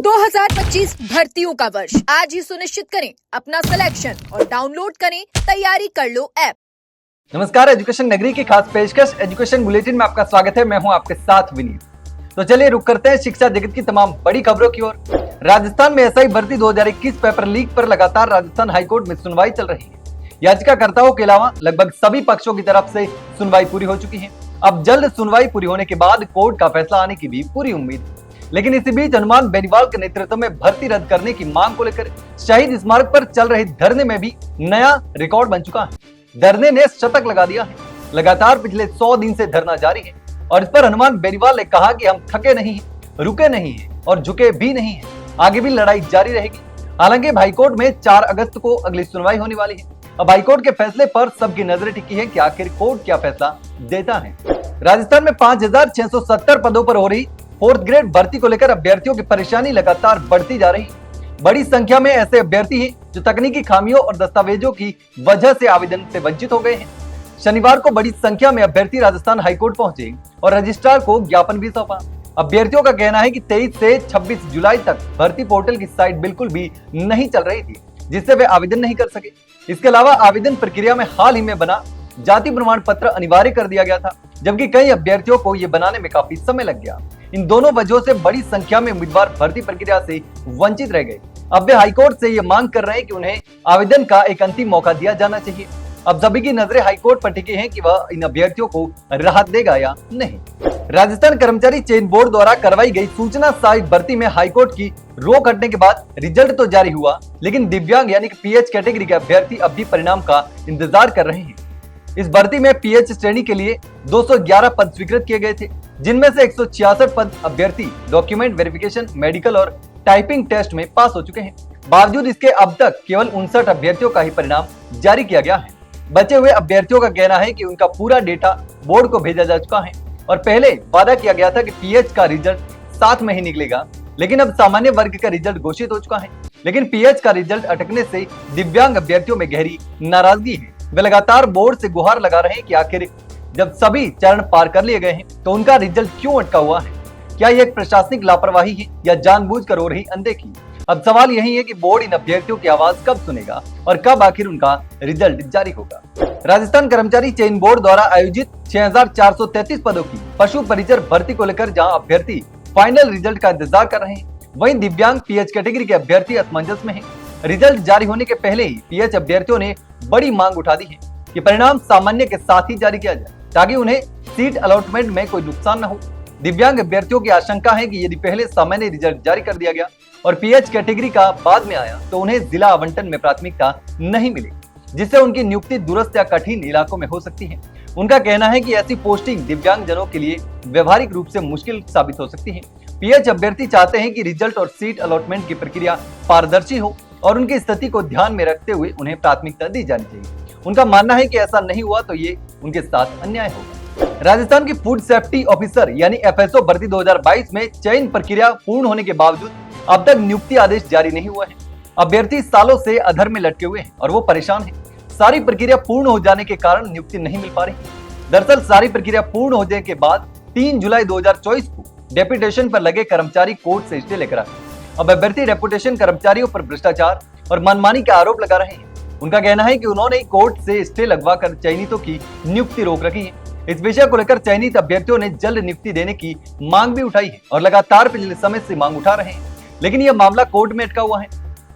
2025 भर्तियों का वर्ष आज ही सुनिश्चित करें अपना सिलेक्शन और डाउनलोड करें तैयारी कर लो ऐप। नमस्कार, एजुकेशन नगरी की खास पेशकश एजुकेशन बुलेटिन में आपका स्वागत है। मैं हूं आपके साथ विनीत। तो चलिए रुक करते हैं शिक्षा जगत की तमाम बड़ी खबरों की ओर। राजस्थान में एसआई भर्ती 2021 पेपर लीक पर लगातार राजस्थान हाईकोर्ट में सुनवाई चल रही है। याचिकाकर्ताओं के अलावा लगभग सभी पक्षों की तरफ से सुनवाई पूरी हो चुकी है। अब जल्द सुनवाई पूरी होने के बाद कोर्ट का फैसला आने की भी पूरी उम्मीद है। लेकिन इसी बीच हनुमान बेनीवाल के नेतृत्व में भर्ती रद्द करने की मांग को लेकर शहीद स्मारक पर चल रहे धरने में भी नया रिकॉर्ड बन चुका है। धरने ने शतक लगा दिया है। लगातार पिछले 100 दिन से धरना जारी है और इस पर हनुमान बेनीवाल ने कहा कि हम थके नहीं हैं, रुके नहीं हैं और झुके भी नहीं हैं। आगे भी लड़ाई जारी रहेगी। हालांकि हाईकोर्ट में 4 अगस्त को अगली सुनवाई होने वाली है। अब हाईकोर्ट के फैसले पर सबकी नजरें टिकी है कि आखिर कोर्ट क्या फैसला देता है। राजस्थान में 5670 पदों पर हो रही 4th ग्रेड भर्ती को लेकर अभ्यर्थियों की परेशानी लगातार बढ़ती जा रही है। बड़ी संख्या में ऐसे अभ्यर्थी हैं जो तकनीकी खामियों और दस्तावेजों की वजह से आवेदन से वंचित हो गए हैं। शनिवार को बड़ी संख्या में अभ्यर्थी राजस्थान हाईकोर्ट पहुंचे और रजिस्ट्रार को ज्ञापन भी सौंपा। अभ्यर्थियों का कहना है कि 23 से 26 जुलाई तक भर्ती पोर्टल की साइट बिल्कुल भी नहीं चल रही थी, जिससे वे आवेदन नहीं कर सके। इसके अलावा आवेदन प्रक्रिया में हाल ही में बना जाति प्रमाण पत्र अनिवार्य कर दिया गया था, जबकि कई अभ्यर्थियों को ये बनाने में काफी समय लग गया। इन दोनों वजहों से बड़ी संख्या में उम्मीदवार भर्ती प्रक्रिया से वंचित रह गए। अब वे हाईकोर्ट से ये मांग कर रहे हैं कि उन्हें आवेदन का एक अंतिम मौका दिया जाना चाहिए। अब सभी की नजरें हाईकोर्ट पर टिकी हैं कि वह इन अभ्यर्थियों को राहत देगा या नहीं। राजस्थान कर्मचारी चयन बोर्ड द्वारा करवाई गई सूचना सहायक भर्ती में हाईकोर्ट की रोक हटने के बाद रिजल्ट तो जारी हुआ, लेकिन दिव्यांग यानी कि पीएच कैटेगरी के अभ्यर्थी अब भी परिणाम का इंतजार कर रहे हैं। इस भर्ती में पीएच श्रेणी के लिए 211 पद स्वीकृत किए गए थे, जिनमें से 166 पद अभ्यर्थी डॉक्यूमेंट वेरिफिकेशन, मेडिकल और टाइपिंग टेस्ट में पास हो चुके हैं। बावजूद इसके अब तक केवल 59 अभ्यर्थियों का ही परिणाम जारी किया गया है। बचे हुए अभ्यर्थियों का कहना है कि उनका पूरा डेटा बोर्ड को भेजा जा चुका है और पहले वादा किया गया था कि पीएच का रिजल्ट 7 में ही निकलेगा, लेकिन अब सामान्य वर्ग का रिजल्ट घोषित हो चुका है। लेकिन पीएच का रिजल्ट अटकने से दिव्यांग अभ्यर्थियों में गहरी नाराजगी है। वे लगातार बोर्ड से गुहार लगा रहे हैं कि आखिर जब सभी चरण पार कर लिए गए हैं तो उनका रिजल्ट क्यों अटका हुआ है। क्या यह एक प्रशासनिक लापरवाही है या जानबूझकर हो रही अनदेखी? अब सवाल यही है कि बोर्ड इन अभ्यर्थियों की आवाज कब सुनेगा और कब आखिर उनका रिजल्ट जारी होगा। राजस्थान कर्मचारी चयन बोर्ड द्वारा आयोजित 6433 पदों की पशु परिचर भर्ती को लेकर जहां अभ्यर्थी फाइनल रिजल्ट का इंतजार कर रहे हैं, वहीं दिव्यांग पीएच कैटेगरी के अभ्यर्थी असमंजस में हैं। रिजल्ट जारी होने के पहले ही पीएच अभ्यर्थियों ने बड़ी मांग उठा दी है कि परिणाम सामान्य के साथ ही जारी किया जाए, ताकि उन्हें सीट अलॉटमेंट में कोई नुकसान न हो। दिव्यांग अभ्यर्थियों की आशंका है कि यदि पहले सामान्य रिजल्ट जारी कर दिया गया और पीएच कैटेगरी का बाद में आया तो उन्हें जिला आवंटन में प्राथमिकता नहीं मिलेगी, जिससे उनकी नियुक्ति दूरस्थ या कठिन इलाकों में हो सकती है। उनका कहना है कि ऐसी पोस्टिंग दिव्यांग जनों के लिए व्यवहारिक रूप से मुश्किल साबित हो सकती है। पीएच अभ्यर्थी चाहते हैं कि रिजल्ट और सीट अलॉटमेंट की प्रक्रिया पारदर्शी हो और उनकी स्थिति को ध्यान में रखते हुए उन्हें प्राथमिकता दी जानी चाहिए। उनका मानना है कि ऐसा नहीं हुआ तो ये उनके साथ अन्याय होगा। राजस्थान की फूड सेफ्टी ऑफिसर यानी एफएसओ भर्ती 2022 में चयन प्रक्रिया पूर्ण होने के बावजूद अब तक नियुक्ति आदेश जारी नहीं हुआ है। अभ्यर्थी सालों से अधर में लटके हुए हैं और वो परेशान हैं। सारी प्रक्रिया पूर्ण हो जाने के कारण नियुक्ति नहीं मिल पा रही। दरअसल सारी प्रक्रिया पूर्ण हो जाने के बाद 3 जुलाई 2024 को डेपुटेशन पर लगे कर्मचारी कोर्ट से स्टे लेकर आए। अब अभ्यर्थी डेपुटेशन कर्मचारियों पर भ्रष्टाचार और मनमानी के आरोप लगा रहे हैं। उनका कहना है कि उन्होंने कोर्ट से स्टे लगवाकर चयनितों की नियुक्ति रोक रखी है। इस विषय को लेकर चयनित अभ्यर्थियों ने जल्द नियुक्ति देने की मांग भी उठाई है और लगातार पिछले समय से मांग उठा रहे हैं, लेकिन यह मामला कोर्ट में अटका हुआ है।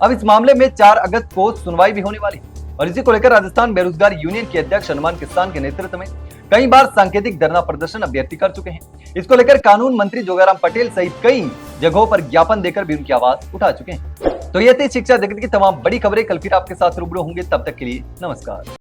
अब इस मामले में 4 अगस्त को सुनवाई भी होने वाली है और इसी को लेकर राजस्थान बेरोजगार यूनियन के अध्यक्ष हनुमान किसान के नेतृत्व में कई बार सांकेतिक धरना प्रदर्शन अभ्यर्थी कर चुके हैं। इसको लेकर कानून मंत्री जोगाराम पटेल सहित कई जगहों पर ज्ञापन देकर भी उनकी आवाज उठा चुके हैं। तो ये थी शिक्षा जगत की तमाम बड़ी खबरें। कल फिर आपके साथ रूबरू होंगे, तब तक के लिए नमस्कार।